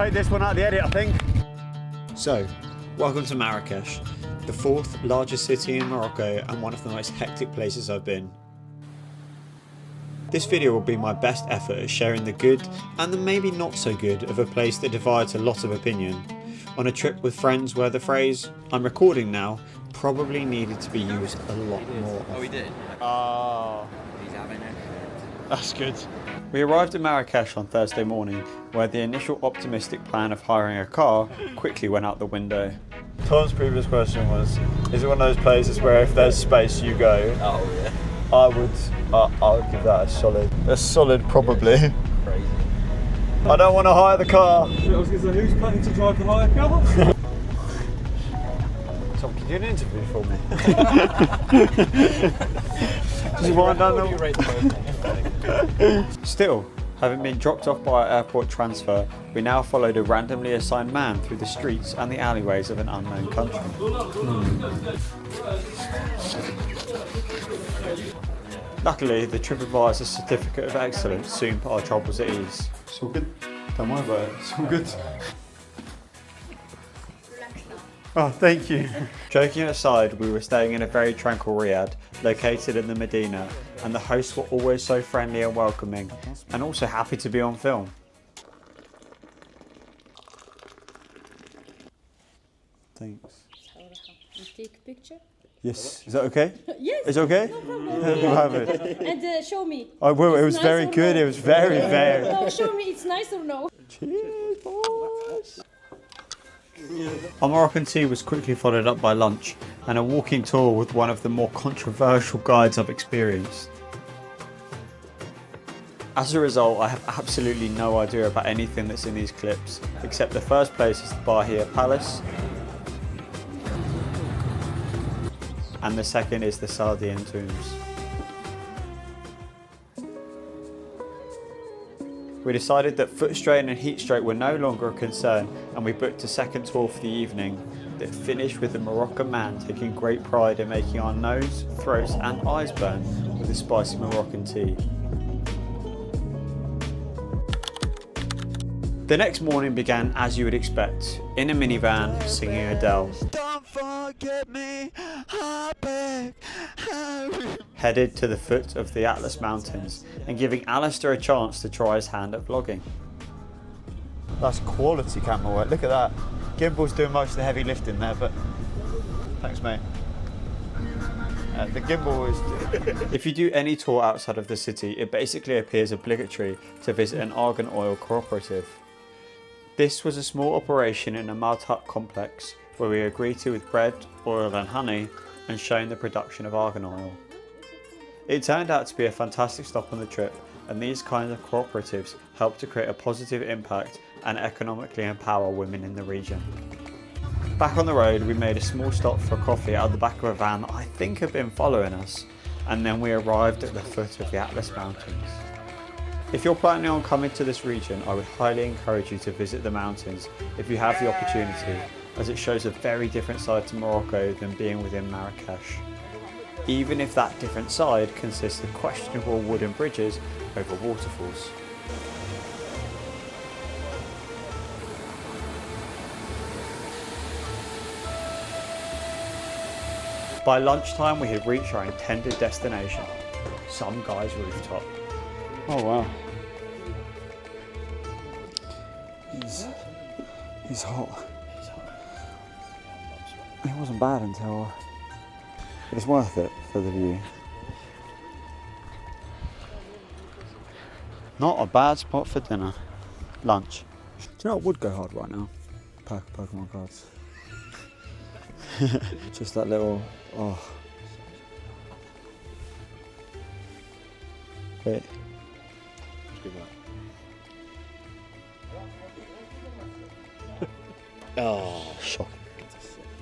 take this one out of the edit, I think. So, welcome to Marrakesh, the 4th largest city in Morocco and one of the most hectic places I've been. This video will be my best effort at sharing the good and the maybe not so good of a place that divides a lot of opinion, on a trip with friends where the phrase, "I'm recording now," probably needed to be used a lot more. Oh, he did? Oh, He's having it. that's good. We arrived in Marrakesh on Thursday morning, where the initial optimistic plan of hiring a car quickly went out the window. Tom's previous question was, is it one of those places where if there's space you go? Oh, yeah. I would give that a solid probably. Crazy. I don't want to hire the car. I was going to say, who's planning to drive the hire car? Tom, can you do an interview for me? Just wind down the... Still, having been dropped off by our airport transfer, we now followed a randomly assigned man through the streets and the alleyways of an unknown country. Luckily, the TripAdvisor certificate of excellence soon put our troubles at ease. It's all good. Don't worry about it. It's all good. Oh, thank you. Joking aside, we were staying in a very tranquil riad, located in the Medina, and the hosts were always so friendly and welcoming, and also happy to be on film. Thanks. You take a picture? Yes. Is that okay? Yes. It's okay? No problem. We'll have it. And show me. I will. It It's was nice very or good. no? It was very. No, show me it's nice or no. Cheers, boys. Our Moroccan tea was quickly followed up by lunch and a walking tour with one of the more controversial guides I've experienced. As a result, I have absolutely no idea about anything that's in these clips, except the first place is the Bahia Palace, and the second is the Sardian tombs. We decided that foot strain and heat stroke were no longer a concern, and we booked a second tour for the evening that finished with a Moroccan man taking great pride in making our nose, throats and eyes burn with a spicy Moroccan tea. The next morning began as you would expect, in a minivan singing Adele. Don't forget me, headed to the foot of the Atlas Mountains and giving Alistair a chance to try his hand at vlogging. That's quality camera work. Look at that. Gimbal's doing most of the heavy lifting there, but thanks, mate. The gimbal is... If you do any tour outside of the city, it basically appears obligatory to visit an argan oil cooperative. This was a small operation in a mud hut complex where we agreed to with bread, oil and honey and shown the production of argan oil. It turned out to be a fantastic stop on the trip, and these kinds of cooperatives help to create a positive impact and economically empower women in the region. Back on the road, we made a small stop for coffee out of the back of a van that I think had been following us, and then we arrived at the foot of the Atlas Mountains. If you're planning on coming to this region, I would highly encourage you to visit the mountains if you have the opportunity, as it shows a very different side to Morocco than being within Marrakesh. Even if that different side consists of questionable wooden bridges over waterfalls. By lunchtime we had reached our intended destination, some guy's rooftop. Oh, wow. He's hot. It wasn't bad until... But it's worth it for the view. Not a bad spot for dinner. Lunch. Do you know what would go hard right now? Pokemon cards. Just that little... Oh. Wait. Oh, Shocking.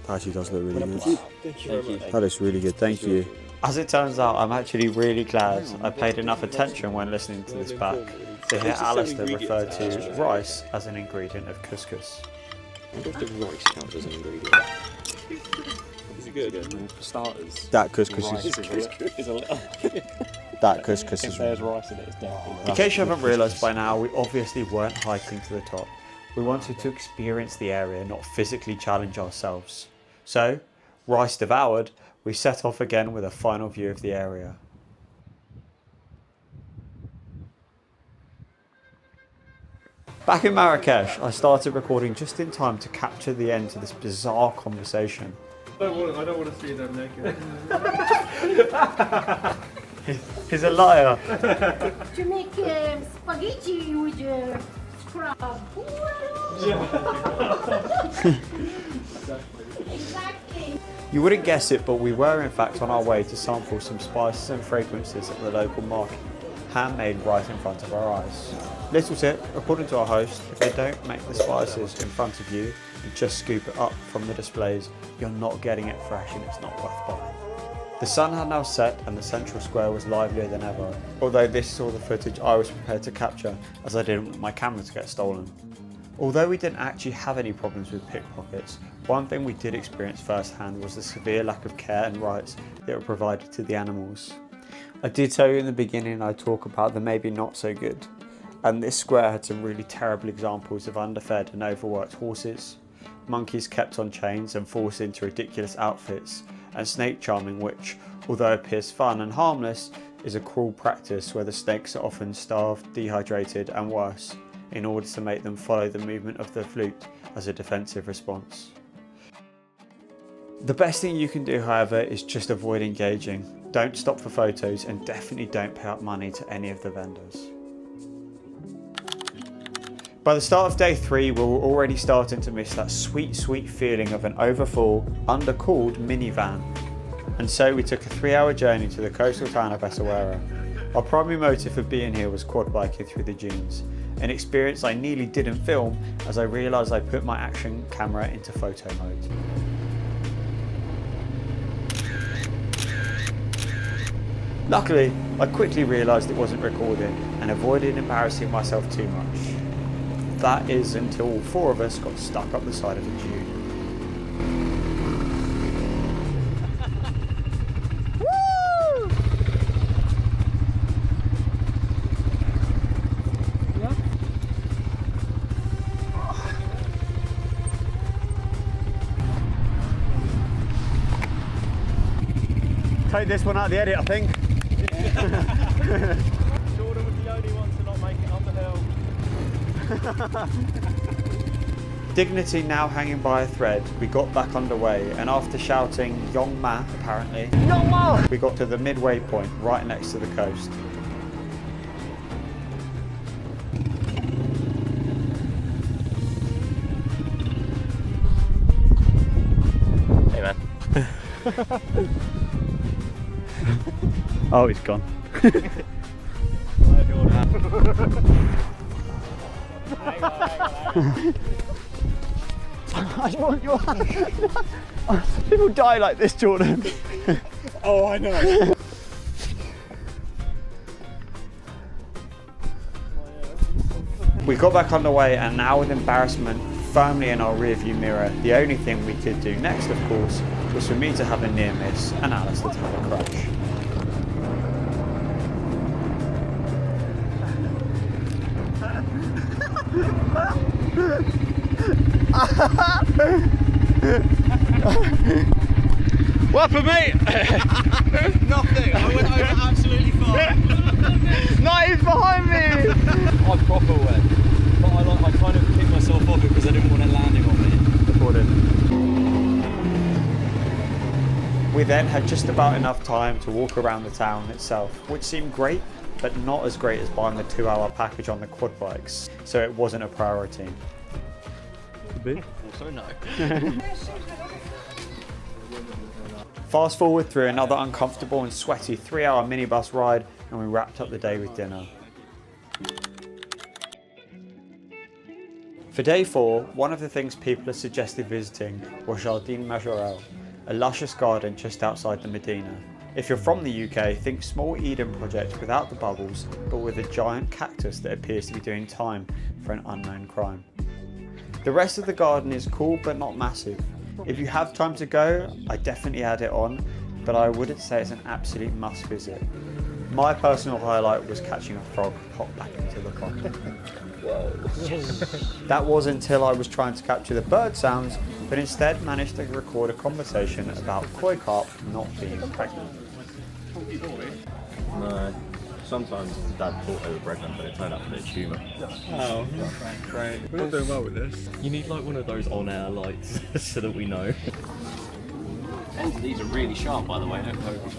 That actually does look really good. thank you. That looks really good, thank you. As it turns out, I'm actually really glad I paid enough attention when listening to this back to hear Alistair refer to rice as an ingredient of couscous. I wonder if the rice counts as an ingredient. Is it good? For starters. That couscous is... Is a little. That couscous If is... there's rice in it, it's definitely. In case you haven't realised by now, we obviously weren't hiking to the top. We wanted to experience the area, not physically challenge ourselves. So, rice devoured, we set off again with a final view of the area. Back in Marrakesh, I started recording just in time to capture the end to this bizarre conversation. I don't want to see them naked. He's a liar. To make spaghetti with scrub. Exactly. You wouldn't guess it, but we were in fact on our way to sample some spices and fragrances at the local market, handmade right in front of our eyes. Little tip, according to our host, if they don't make the spices in front of you and just scoop it up from the displays, you're not getting it fresh and it's not worth buying. The sun had now set and the central square was livelier than ever, although this is all the footage I was prepared to capture as I didn't want my camera to get stolen. Although we didn't actually have any problems with pickpockets, one thing we did experience firsthand was the severe lack of care and rights that were provided to the animals. I did tell you in the beginning I'd talk about the maybe not so good, and this square had some really terrible examples of underfed and overworked horses, monkeys kept on chains and forced into ridiculous outfits, and snake charming, which, although appears fun and harmless, is a cruel practice where the snakes are often starved, dehydrated and worse, in order to make them follow the movement of the flute as a defensive response. The best thing you can do, however, is just avoid engaging. Don't stop for photos and definitely don't pay out money to any of the vendors. By the start of day 3, we were already starting to miss that sweet feeling of an overfull, undercooled minivan. And so we took a 3-hour journey to the coastal town of Essaouira. Our primary motive for being here was quad biking through the dunes, an experience I nearly didn't film as I realised I put my action camera into photo mode. Luckily, I quickly realised it wasn't recording and avoided embarrassing myself too much. That is until all 4 of us got stuck up the side of the dune. Take this one out of the edit, I think. Jordan was the only one to not make it up the hill. Dignity now hanging by a thread, we got back underway, and after shouting Yong Ma apparently, Yong Ma! We got to the midway point right next to the coast. Hey man. Oh, he's gone. I want your hand. People die like this, Jordan. Oh, I know. We got back underway, and now with embarrassment firmly in our rearview mirror, the only thing we could do next, of course, was for me to have a near miss and Alice to have a crash. What happened, mate? Nothing. I went over absolutely fine. No, he's behind me. I proper went, but I kind of kicked myself off it because I didn't want it landing on me. We then had just about enough time to walk around the town itself, which seemed great, but not as great as buying the 2-hour package on the quad bikes, so it wasn't a priority. Also no. Fast forward through another uncomfortable and sweaty 3-hour minibus ride, and we wrapped up the day with dinner. For day 4, one of the things people have suggested visiting was Jardin Majorel, a luscious garden just outside the Medina. If you're from the UK, think small Eden project without the bubbles, but with a giant cactus that appears to be doing time for an unknown crime. The rest of the garden is cool but not massive. If you have time to go, I definitely add it on, but I wouldn't say it's an absolute must visit. My personal highlight was catching a frog pop back into the pond. That was until I was trying to capture the bird sounds, but instead managed to record a conversation about koi carp not being pregnant. No. Sometimes Dad thought they were pregnant, but it turned out to be a tumour. Oh, great. We're not doing well with this. You need like one of those on-air lights so that we know. And these are really sharp, by the way. Don't focus.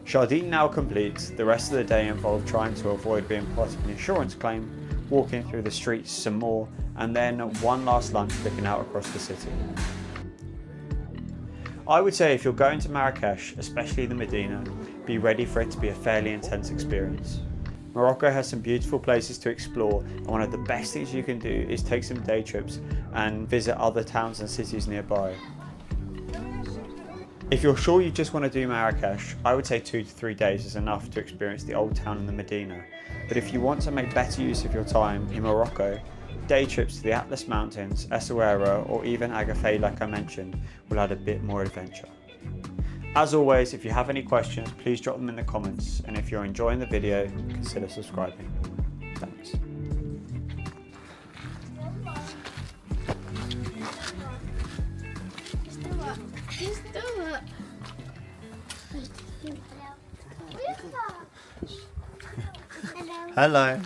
Jardine now complete. The rest of the day involved trying to avoid being part of an insurance claim, walking through the streets some more, and then one last lunch looking out across the city. I would say if you're going to Marrakesh, especially the Medina, be ready for it to be a fairly intense experience. Morocco has some beautiful places to explore, and one of the best things you can do is take some day trips and visit other towns and cities nearby. If you're sure you just want to do Marrakesh, I would say 2 to 3 days is enough to experience the old town and the Medina. But if you want to make better use of your time in Morocco, day trips to the Atlas Mountains, Essaouira, or even Agafay, like I mentioned, will add a bit more adventure. As always, if you have any questions, please drop them in the comments, and if you're enjoying the video, consider subscribing. Thanks. Hello.